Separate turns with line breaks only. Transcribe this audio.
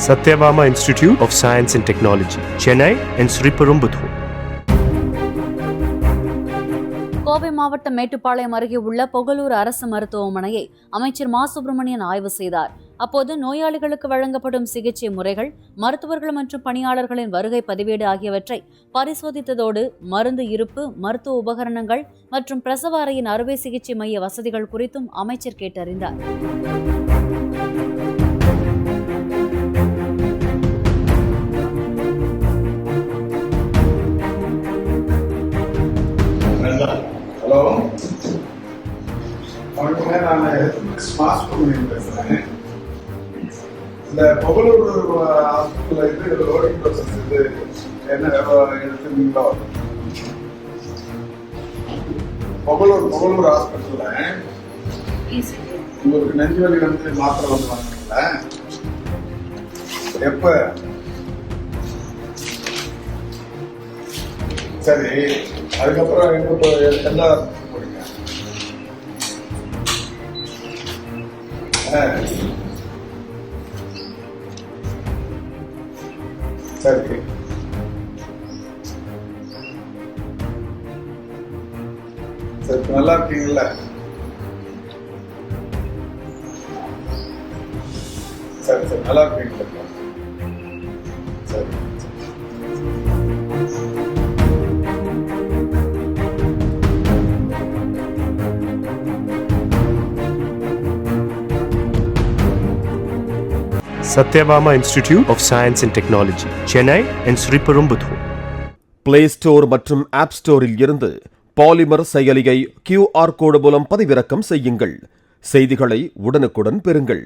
Satyabama Institute of Science and Technology, Chennai and Sriperumbudur.
Kovai மாவட்டம் மேட்டுப்பாளையம் அருகே உள்ள பொகலூர் அரசு மருத்துவமனையை அமைச்சர் மா சுப்பிரமணியன் ஆய்வு செய்தார். அப்போது நோயாளிகளுக்கு வழங்கப்படும் சிகிச்சை முறைகள், மருத்துவர்கள் மற்றும் பணியாளர்களின் வருகை பதிவேடு ஆகியவற்றை பரிசோதித்ததோடு மருந்து இருப்பு, மருத்துவ உபகரணங்கள் மற்றும் பிரசவ அறையின் அறுவை சிகிச்சை மைய வசதிகள் குறித்தும் அமைச்சர் கேட்டறிந்தார்.
ஹலோ, வணக்கங்க. நான் ஸ்மார்ட் கம்பெனி பேசுகிறேன். இந்த பொகலூர் ஹாஸ்பிட்டலில் இது லோடிங் ப்ராசஸ் இது என்ன எடுத்துருந்தீங்களோ? பொகலூர் ஹாஸ்பிட்டலில் உங்களுக்கு நெஞ்சு வலி வந்து மாத்திரை வந்து வாங்கினீங்களா? எப்போ? சரி, அதுக்கப்புறம் எங்க எல்லா போறீங்க? சரி, சரி, நல்லா இருக்கீங்கல்ல? சரி சரி, நல்லா இருக்கீங்களா? சரி.
Satyabama Institute of Science and Technology, Chennai and Sriperumbudur.
Play store மற்றும் ஆப் ஸ்டோரில் இருந்து பாலிமர் செயலியை QR கோடு மூலம் பதிவிறக்கம் செய்யுங்கள். செய்திகளை உடனுக்குடன் பெறுங்கள்.